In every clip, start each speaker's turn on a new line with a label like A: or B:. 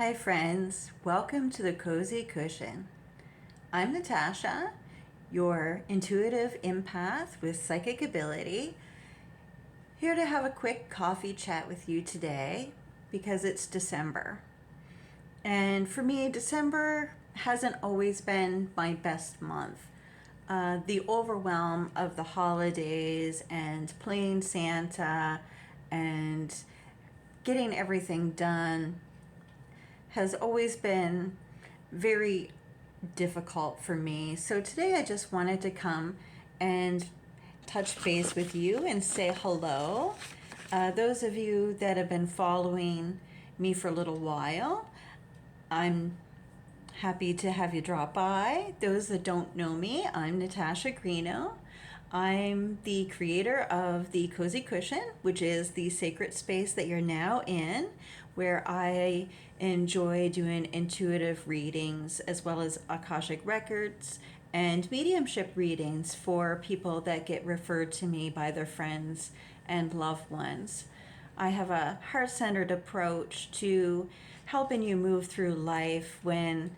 A: Hi friends, welcome to the Cozy Cushion. I'm Natasha, your intuitive empath with psychic ability, here to have a quick coffee chat with you today because it's December. And for me, December hasn't always been my best month. The overwhelm of the holidays and playing Santa and getting everything done has always been very difficult for me. So today I just wanted to come and touch base with you and say hello. Those of you that have been following me for a little while, I'm happy to have you drop by. Those that don't know me, I'm Natasha Greeno. I'm the creator of the Cozy Cushion, which is the sacred space that you're now in, where I enjoy doing intuitive readings as well as Akashic records and mediumship readings for people that get referred to me by their friends and loved ones. I have a heart-centered approach to helping you move through life when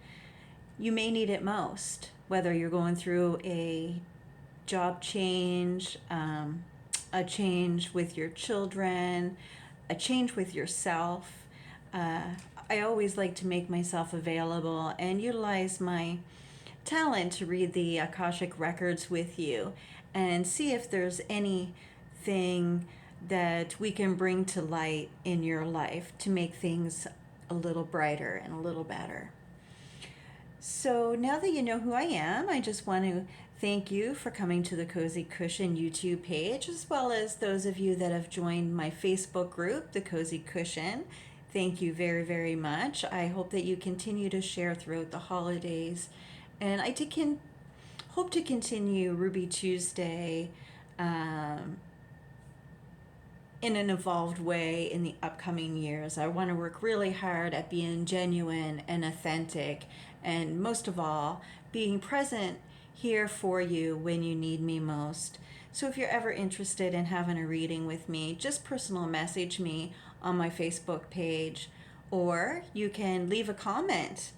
A: you may need it most, whether you're going through a job change, a change with your children, a change with yourself. I always like to make myself available and utilize my talent to read the Akashic records with you and see if there's anything that we can bring to light in your life to make things a little brighter and a little better. So now that you know who I am, I just want to thank you for coming to the Cozy Cushion YouTube page, as well as those of you that have joined my Facebook group, the Cozy Cushion. Thank you very, very much. I hope that you continue to share throughout the holidays. And I hope to continue Ruby Tuesday in an evolved way in the upcoming years. I want to work really hard at being genuine and authentic, and most of all, being present here for you when you need me most. So if you're ever interested in having a reading with me, just personal message me on my Facebook page, or you can leave a comment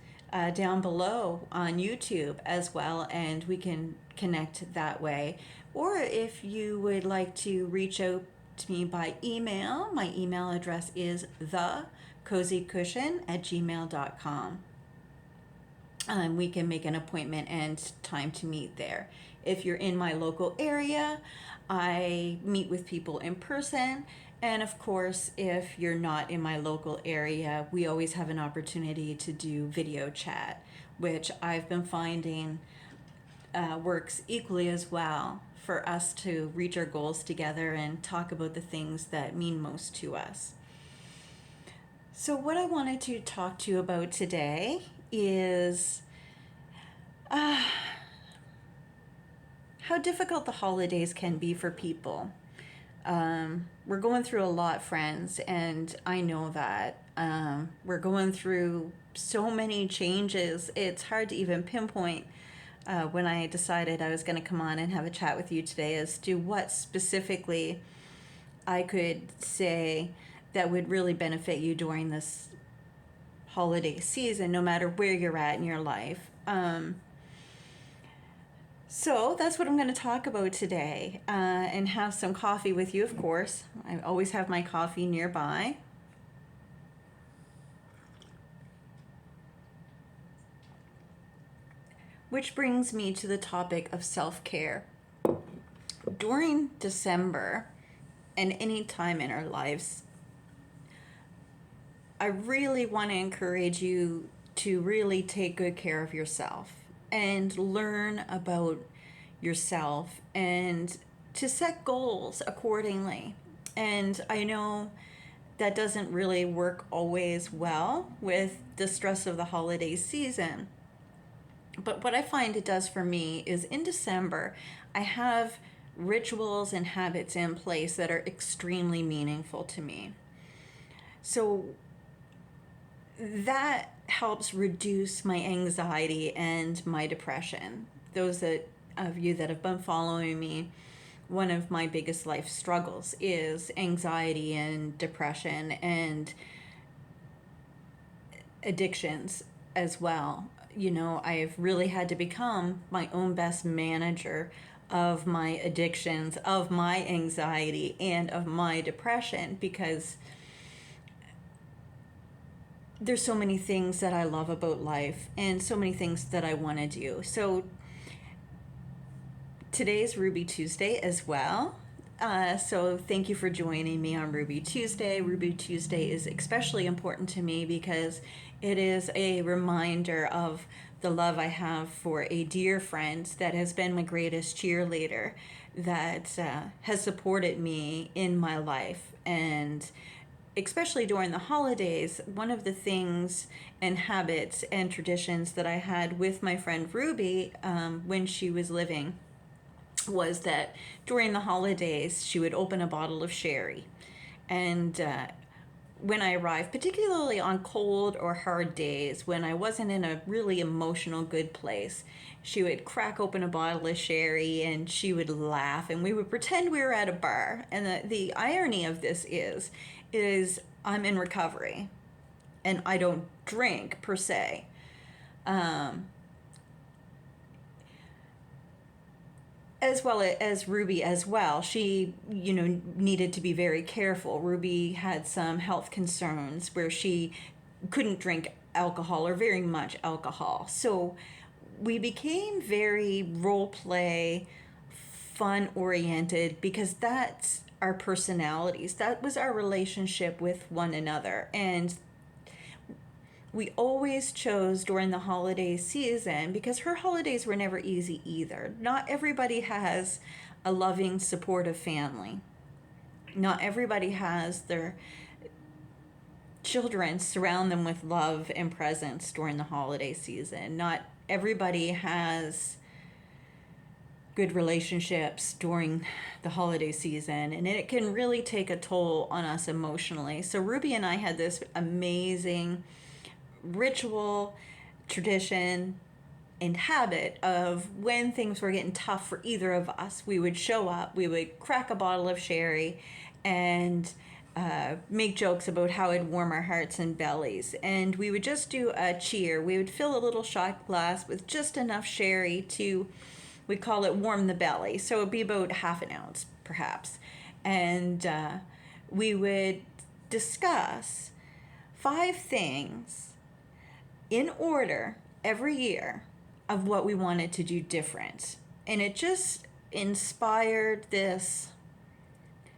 A: down below on YouTube as well, and we can connect that way. Or if you would like to reach out to me by email, my email address is thecozycushion@gmail.com. We can make an appointment and time to meet there. If you're in my local area, I meet with people in person. And of course, if you're not in my local area, we always have an opportunity to do video chat, which I've been finding works equally as well for us to reach our goals together and talk about the things that mean most to us. So what I wanted to talk to you about today is how difficult the holidays can be for people. We're going through a lot, friends, and I know that. We're going through so many changes. It's hard to even pinpoint when I decided I was going to come on and have a chat with you today as to what specifically I could say that would really benefit you during this holiday season, no matter where you're at in your life. So that's what I'm going to talk about today, and have some coffee with you, of course. I always have my coffee nearby. Which brings me to the topic of self-care. During December and any time in our lives, I really want to encourage you to really take good care of yourself and learn about yourself and to set goals accordingly. And I know that doesn't really work always well with the stress of the holiday season. But what I find it does for me is in December, I have rituals and habits in place that are extremely meaningful to me. So that helps reduce my anxiety and my depression. Those of you that have been following me, one of my biggest life struggles is anxiety and depression, and addictions as well. You know, I've really had to become my own best manager of my addictions, of my anxiety, and of my depression, because there's so many things that I love about life and so many things that I want to do. So today's Ruby Tuesday as well. So thank you for joining me on Ruby Tuesday. Ruby Tuesday is especially important to me because it is a reminder of the love I have for a dear friend that has been my greatest cheerleader, that has supported me in my life. And especially during the holidays, one of the things and habits and traditions that I had with my friend Ruby when she was living was that during the holidays she would open a bottle of sherry. And when I arrived, particularly on cold or hard days when I wasn't in a really emotional good place, she would crack open a bottle of sherry and she would laugh and we would pretend we were at a bar. And the irony of this is I'm in recovery and I don't drink per se. As well as Ruby as well. She, needed to be very careful. Ruby had some health concerns where she couldn't drink alcohol or very much alcohol. So we became very role play, fun oriented because that's our personalities. That was our relationship with one another. And we always chose during the holiday season because her holidays were never easy either. Not everybody has a loving, supportive family. Not everybody has their children surround them with love and presence during the holiday season. Not everybody has good relationships during the holiday season, and it can really take a toll on us emotionally. So Ruby and I had this amazing ritual, tradition, and habit of when things were getting tough for either of us, we would show up, we would crack a bottle of sherry and make jokes about how it'd warm our hearts and bellies. And we would just do a cheer. We would fill a little shot glass with just enough sherry to, we call it warm the belly. So it'd be about half an ounce, perhaps. And we would discuss 5 things in order every year of what we wanted to do different. And it just inspired this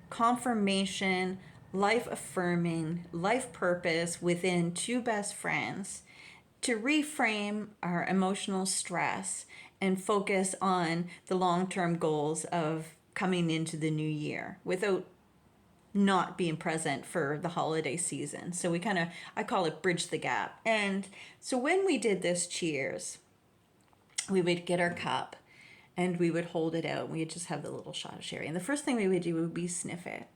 A: confirmation, life affirming, life purpose within 2 best friends to reframe our emotional stress and focus on the long-term goals of coming into the new year without not being present for the holiday season. So I call it bridge the gap. And so when we did this cheers, we would get our cup and we would hold it out. We would just have the little shot of sherry. And the first thing we would do would be sniff it.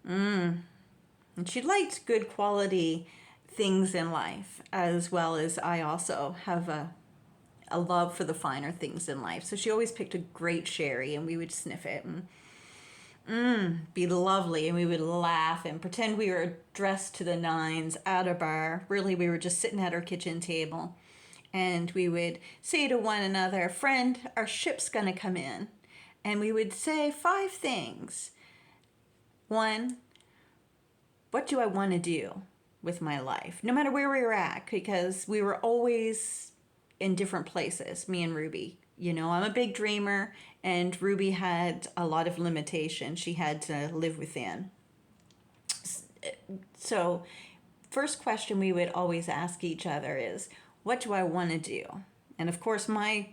A: And she liked good quality things in life, as well as I also have a love for the finer things in life. So she always picked a great sherry and we would sniff it and be lovely, and we would laugh and pretend we were dressed to the nines at a bar. Really, we were just sitting at our kitchen table, and we would say to one another, "Friend, our ship's gonna come in," and we would say 5 things. 1, what do I want to do with my life, no matter where we were at, because we were always in different places, me and Ruby. I'm a big dreamer, and Ruby had a lot of limitations she had to live within. So, first question we would always ask each other is, what do I want to do? And of course, my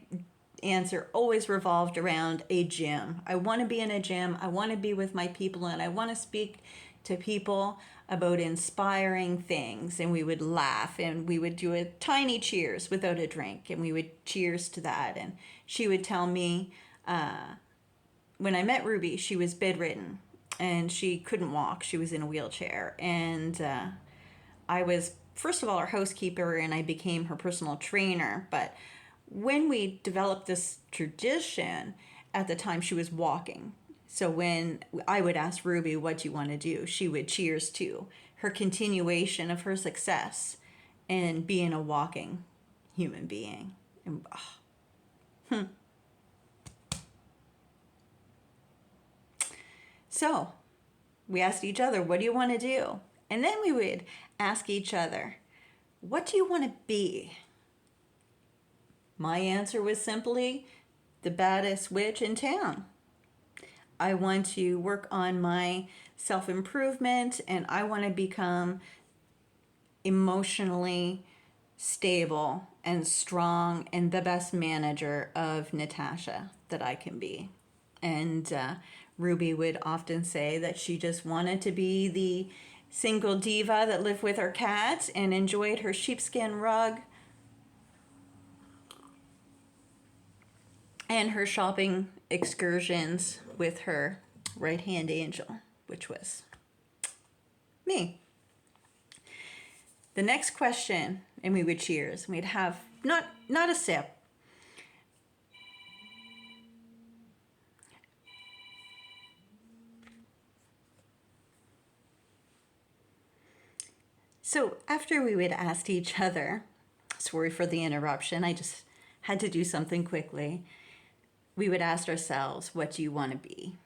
A: answer always revolved around a gym. I want to be in a gym, I want to be with my people, and I want to speak to people about inspiring things. And we would laugh and we would do a tiny cheers without a drink, and we would cheers to that. And she would tell me, when I met Ruby, she was bedridden and she couldn't walk. She was in a wheelchair. And I was, first of all, her housekeeper, and I became her personal trainer. But when we developed this tradition, at the time she was walking. So when I would ask Ruby, what do you want to do? She would cheers to her continuation of her success and being a walking human being. And, So we asked each other, what do you want to do? And then we would ask each other, what do you want to be? My answer was simply the baddest witch in town. I want to work on my self-improvement, and I want to become emotionally stable and strong and the best manager of Natasha that I can be. And Ruby would often say that she just wanted to be the single diva that lived with her cat and enjoyed her sheepskin rug and her shopping excursions with her right-hand angel, which was me. The next question, and we would cheers. We'd have not a sip. So after we would ask each other, sorry for the interruption, I just had to do something quickly. We would ask ourselves, what do you want to be?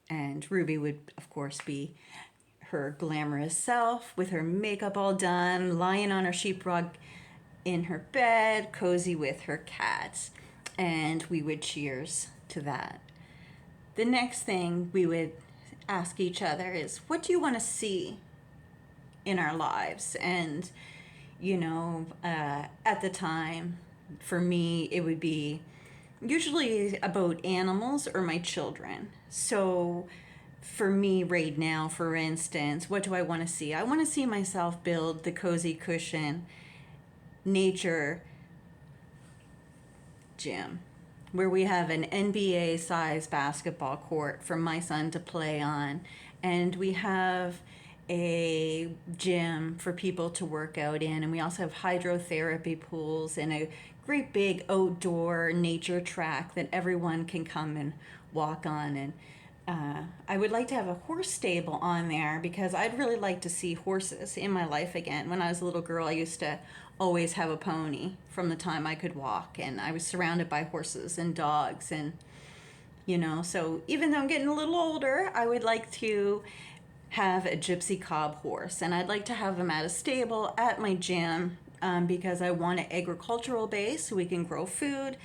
A: And Ruby would, of course, be her glamorous self with her makeup all done, lying on her sheetrug in her bed, cozy with her cats. And we would cheers to that. The next thing we would ask each other is, what do you want to see in our lives? And, at the time, for me, it would be usually about animals or my children. So for me right now, for instance, what do I want to see? I want to see myself build the Cozy Cushion nature gym, where we have an NBA size basketball court for my son to play on, and we have a gym for people to work out in, and we also have hydrotherapy pools and a great big outdoor nature track that everyone can come and walk on. And I would like to have a horse stable on there because I'd really like to see horses in my life again. When I was a little girl, I used to always have a pony from the time I could walk, and I was surrounded by horses and dogs. And so even though I'm getting a little older, I would like to have a gypsy cob horse, and I'd like to have them at a stable at my gym, because I want an agricultural base so we can grow food,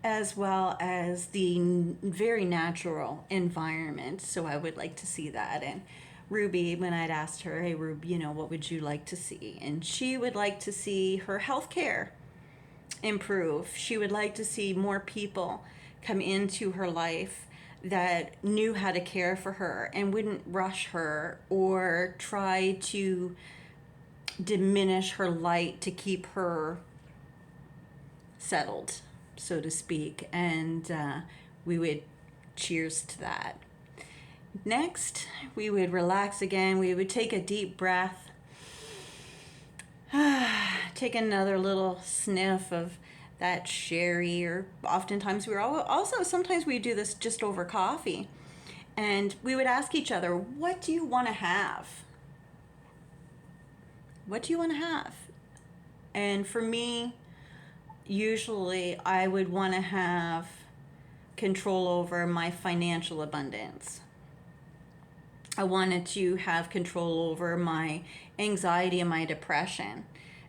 A: as well as the very natural environment. So I would like to see that. And Ruby, when I'd asked her, hey Ruby, what would you like to see? And she would like to see her healthcare improve. She would like to see more people come into her life that knew how to care for her and wouldn't rush her or try to diminish her light to keep her settled, so to speak. And we would cheers to that. Next, we would relax again. We would take a deep breath, take another little sniff of that sherry, or oftentimes sometimes we do this just over coffee. And we would ask each other, what do you want to have? What do you want to have? And for me, usually I would want to have control over my financial abundance. I wanted to have control over my anxiety and my depression.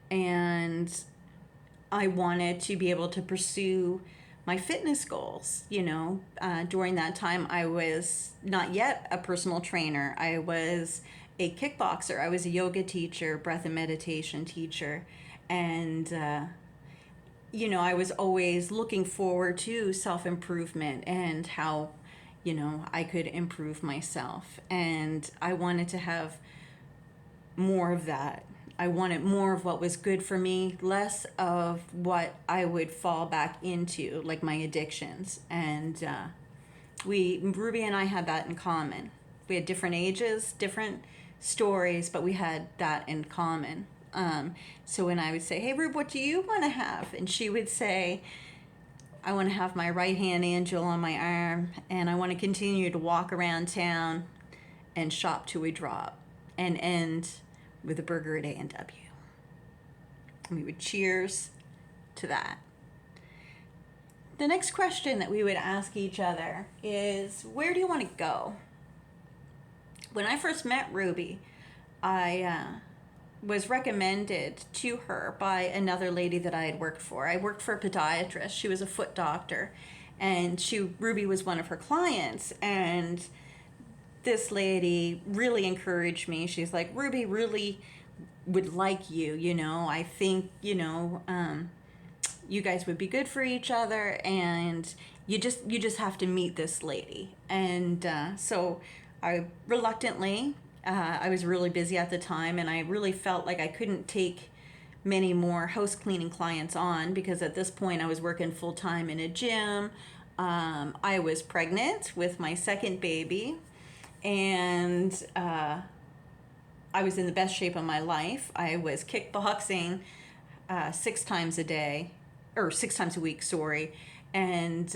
A: And I wanted to be able to pursue my fitness goals. During that time, I was not yet a personal trainer. I was a kickboxer. I was a yoga teacher, breath and meditation teacher. And, I was always looking forward to self-improvement and how, I could improve myself. And I wanted to have more of that. I wanted more of what was good for me, less of what I would fall back into, like my addictions. And Ruby and I had that in common. We had different ages, different stories, but we had that in common. So when I would say, hey, Rube, what do you want to have? And she would say, I want to have my right-hand angel on my arm, and I want to continue to walk around town and shop till we drop and end with a burger at A&W. We would cheers to that. The next question that we would ask each other is, where do you want to go? When I first met Ruby, I was recommended to her by another lady that I had worked for. I worked for a podiatrist. She was a foot doctor, and Ruby was one of her clients, and this lady really encouraged me. She's like, Ruby really would like you, I think, you guys would be good for each other, and you just have to meet this lady. And so I reluctantly, I was really busy at the time, and I really felt like I couldn't take many more house cleaning clients on, because at this point I was working full time in a gym. I was pregnant with my second baby, and I was in the best shape of my life. I was kickboxing 6 times a day, or 6 times a week, sorry. And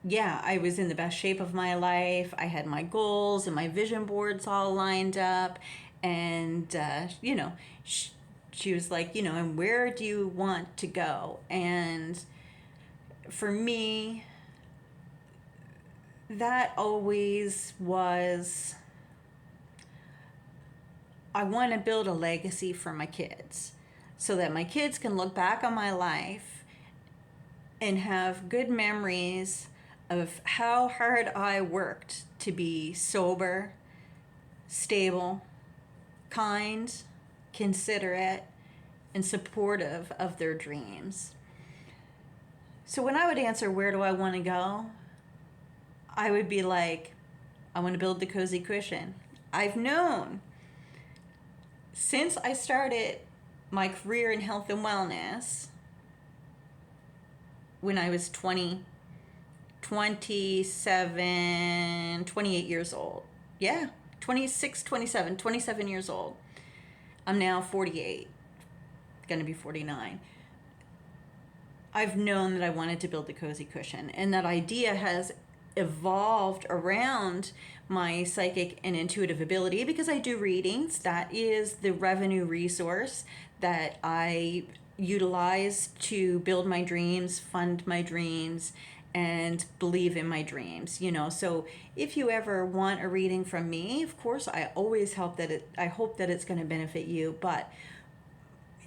A: yeah, I was in the best shape of my life. I had my goals and my vision boards all lined up. And, she was like, and where do you want to go? And for me, that always was, I want to build a legacy for my kids so that my kids can look back on my life and have good memories of how hard I worked to be sober, stable, kind, considerate, and supportive of their dreams. So when I would answer, where do I want to go? I would be like, I want to build the cozy cushion. I've known since I started my career in health and wellness when I was 28 years old. Yeah, 27 years old. I'm now 48, going to be 49. I've known that I wanted to build the cozy cushion, and that idea has evolved around my psychic and intuitive ability, because I do readings. That is the revenue resource that I utilize to build my dreams, fund my dreams, and believe in my dreams. So if you ever want a reading from me, of course, I always hope that it's going to benefit you, but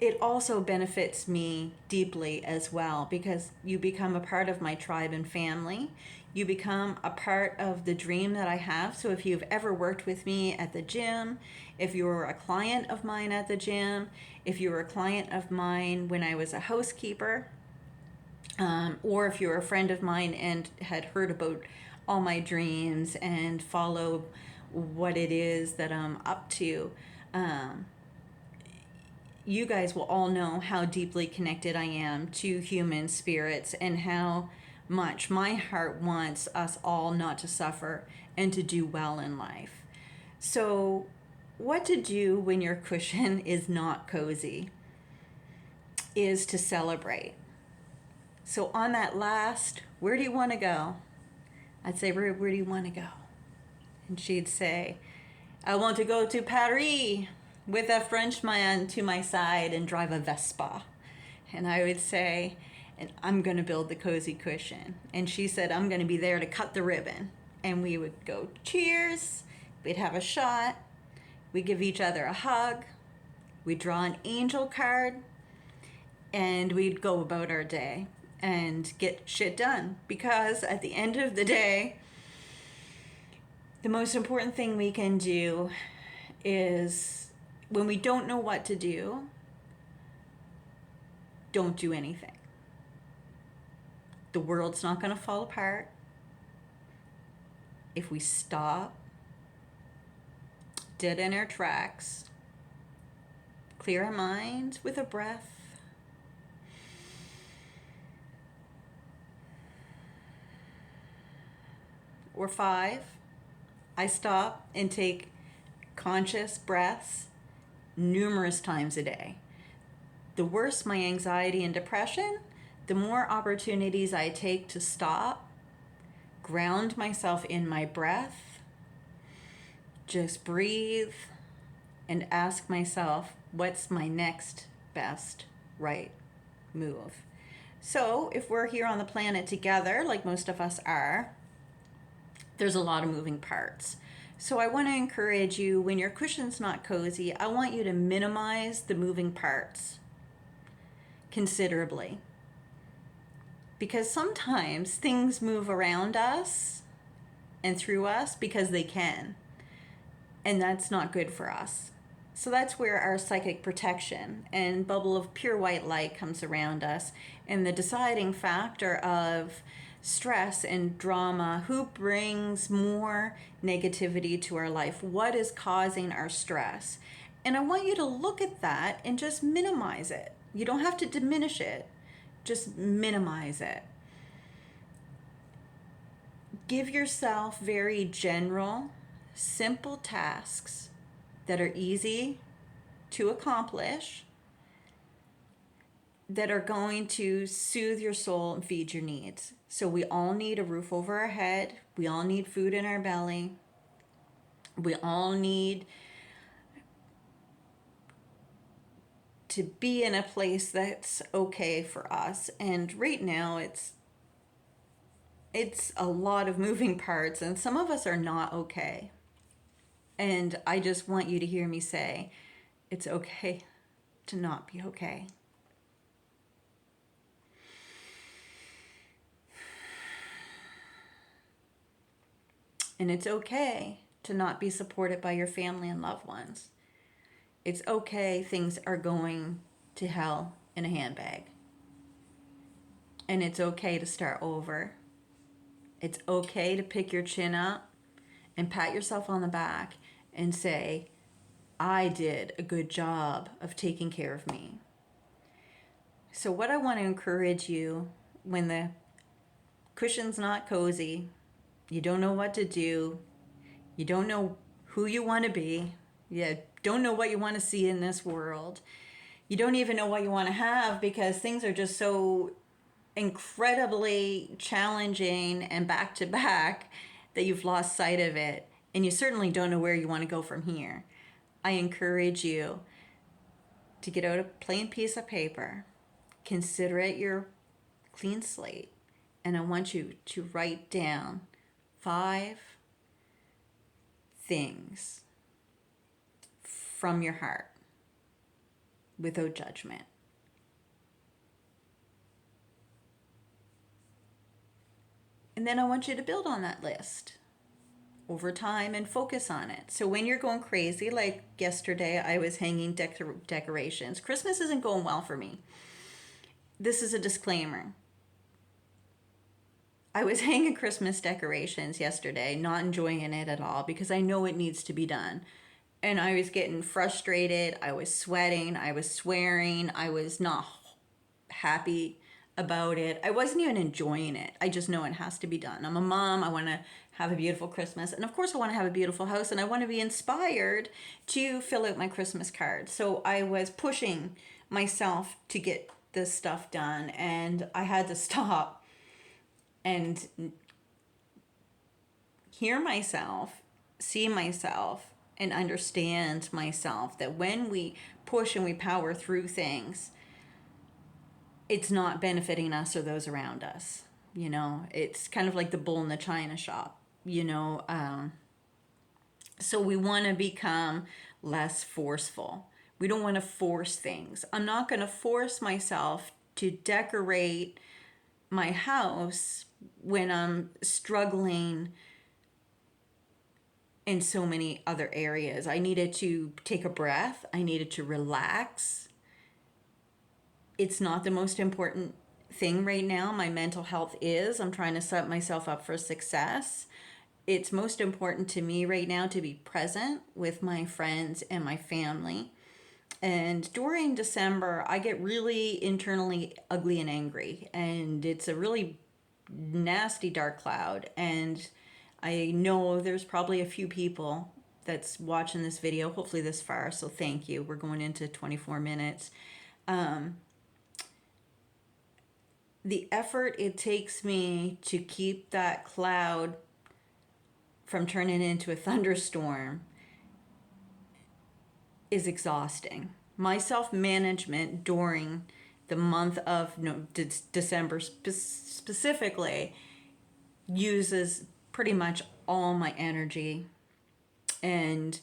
A: it also benefits me deeply as well, because you become a part of my tribe and family. You become a part of the dream that I have. So if you've ever worked with me at the gym, if you were a client of mine at the gym, if you were a client of mine when I was a housekeeper, or if you were a friend of mine and had heard about all my dreams and follow what it is that I'm up to, you guys will all know how deeply connected I am to human spirits, and how much my heart wants us all not to suffer and to do well in life. So, what to do when your cushion is not cozy is to celebrate. So on that last, where do you want to go? I'd say, where do you want to go? And she'd say, I want to go to Paris with a Frenchman to my side and drive a Vespa. And I would say, and I'm going to build the cozy cushion. And she said, I'm going to be there to cut the ribbon. And we would go, cheers. We'd have a shot. We'd give each other a hug. We'd draw an angel card. And we'd go about our day and get shit done. Because at the end of the day, the most important thing we can do is, when we don't know what to do, don't do anything. The world's not going to fall apart if we stop dead in our tracks, clear our minds with a breath, or 5. I stop and take conscious breaths numerous times a day. The worse my anxiety and depression, the more opportunities I take to stop, ground myself in my breath, just breathe, and ask myself, what's my next best right move. So if we're here on the planet together, like most of us are, there's a lot of moving parts. So I want to encourage you, when your cushion's not cozy, I want you to minimize the moving parts considerably. Because sometimes things move around us and through us because they can. And that's not good for us. So that's where our psychic protection and bubble of pure white light comes around us. And the deciding factor of stress and drama, who brings more negativity to our life, what is causing our stress. And I want you to look at that and just minimize it. You don't have to diminish it, just minimize it. Give yourself very general, simple tasks that are easy to accomplish, that are going to soothe your soul and feed your needs. So we all need a roof over our head. We all need food in our belly. We all need to be in a place that's okay for us. And right now it's a lot of moving parts, and some of us are not okay. And I just want you to hear me say, it's okay to not be okay. And it's okay to not be supported by your family and loved ones. It's okay things are going to hell in a handbag. And it's okay to start over. It's okay to pick your chin up and pat yourself on the back and say, I did a good job of taking care of me. So what I want to encourage you, when the cushion's not cozy, you don't know what to do, you don't know who you want to be, you don't know what you want to see in this world, you don't even know what you want to have, because things are just so incredibly challenging and back to back that you've lost sight of it, and you certainly don't know where you want to go from here. I encourage you to get out a plain piece of paper, consider it your clean slate, and I want you to write down 5 things from your heart without judgment. And then I want you to build on that list over time and focus on it. So when you're going crazy, like yesterday, I was hanging decorations. Christmas isn't going well for me. This is a disclaimer. I was hanging Christmas decorations yesterday, not enjoying it at all, because I know it needs to be done. And I was getting frustrated. I was sweating. I was swearing. I was not happy about it. I wasn't even enjoying it. I just know it has to be done. I'm a mom. I want to have a beautiful Christmas. And of course, I want to have a beautiful house. And I want to be inspired to fill out my Christmas cards. So I was pushing myself to get this stuff done. And I had to stop and hear myself, see myself, and understand myself, that when we push and we power through things, it's not benefiting us or those around us. You know, it's kind of like the bull in the china shop, you know. So we want to become less forceful. We don't want to force things. I'm not going to force myself to decorate my house when I'm struggling in so many other areas. I needed to take a breath. I needed to relax. It's not the most important thing right now. My mental health is. I'm trying to set myself up for success. It's most important to me right now to be present with my friends and my family. And during December, I get really internally ugly and angry. And it's a really nasty dark cloud. And I know there's probably a few people that's watching this video, hopefully this far. So thank you. We're going into 24 minutes. The effort it takes me to keep that cloud from turning into a thunderstorm is exhausting. My self-management during the month of December specifically uses pretty much all my energy, and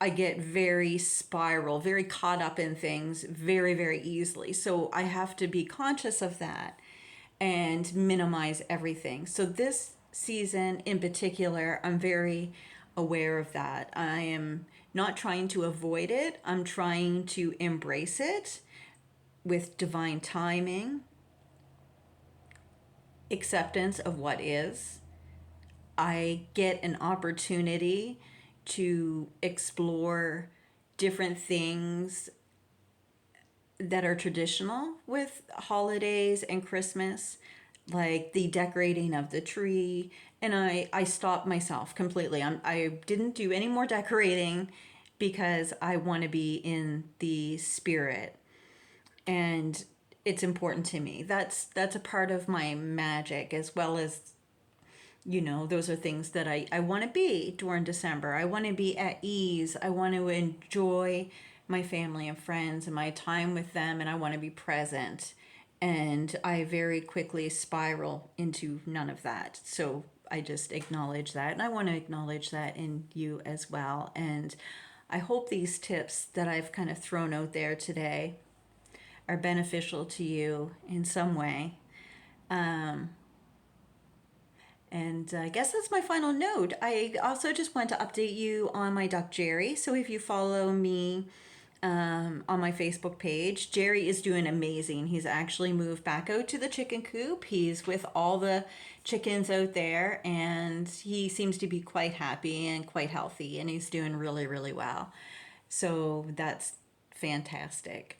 A: I get very very caught up in things very, very easily. So I have to be conscious of that and minimize everything. So this season in particular, I'm very aware of that. I am not trying to avoid it, I'm trying to embrace it with divine timing, acceptance of what is. I get an opportunity to explore different things that are traditional with holidays and Christmas, like the decorating of the tree. And I stopped myself completely. I didn't do any more decorating because I want to be in the spirit. And it's important to me. That's a part of my magic, as well as, those are things that I want to be during December. I want to be at ease. I want to enjoy my family and friends and my time with them, and I want to be present. And I very quickly spiral into none of that. So I just acknowledge that, and I want to acknowledge that in you as well. And I hope these tips that I've kind of thrown out there today are beneficial to you in some way. And I guess that's my final note. I also just want to update you on my duck Jerry. So if you follow me on my Facebook page, Jerry is doing amazing. He's actually moved back out to the chicken coop. He's with all the chickens out there, and he seems to be quite happy and quite healthy, and he's doing really, really well. So that's fantastic.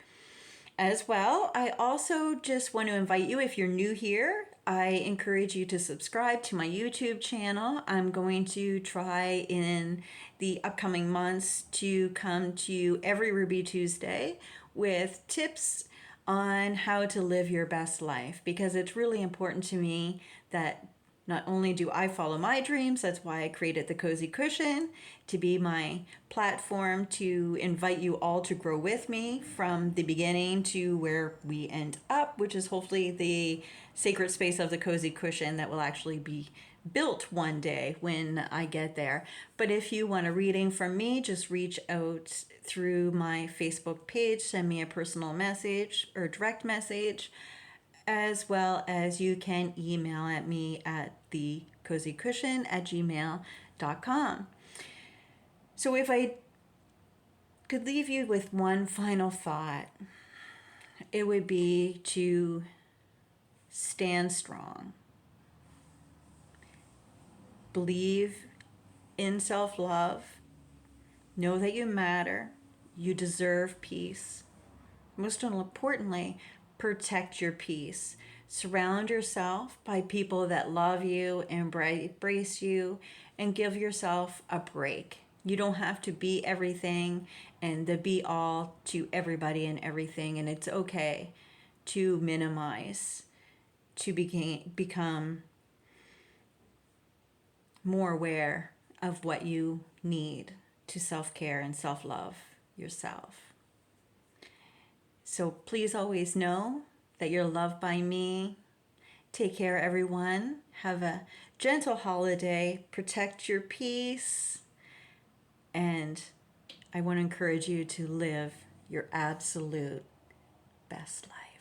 A: As well, I also just want to invite you, if you're new here, I encourage you to subscribe to my YouTube channel. I'm going to try in the upcoming months to come to you every Ruby Tuesday with tips on how to live your best life, because it's really important to me that not only do I follow my dreams, that's why I created the Cozy Cushion, to be my platform to invite you all to grow with me from the beginning to where we end up, which is hopefully the sacred space of the Cozy Cushion that will actually be built one day when I get there. But if you want a reading from me, just reach out through my Facebook page, send me a personal message or direct message, as well as you can email at me at thecozycushion@gmail.com. So if I could leave you with one final thought, it would be to stand strong. Believe in self-love. Know that you matter. You deserve peace. Most importantly, protect your peace. Surround yourself by people that love you, embrace you, and give yourself a break. You don't have to be everything and the be all to everybody and everything, and it's okay to minimize, to become more aware of what you need to self-care and self-love yourself. So please always know that you're loved by me. Take care, everyone. Have a gentle holiday. Protect your peace. And I want to encourage you to live your absolute best life.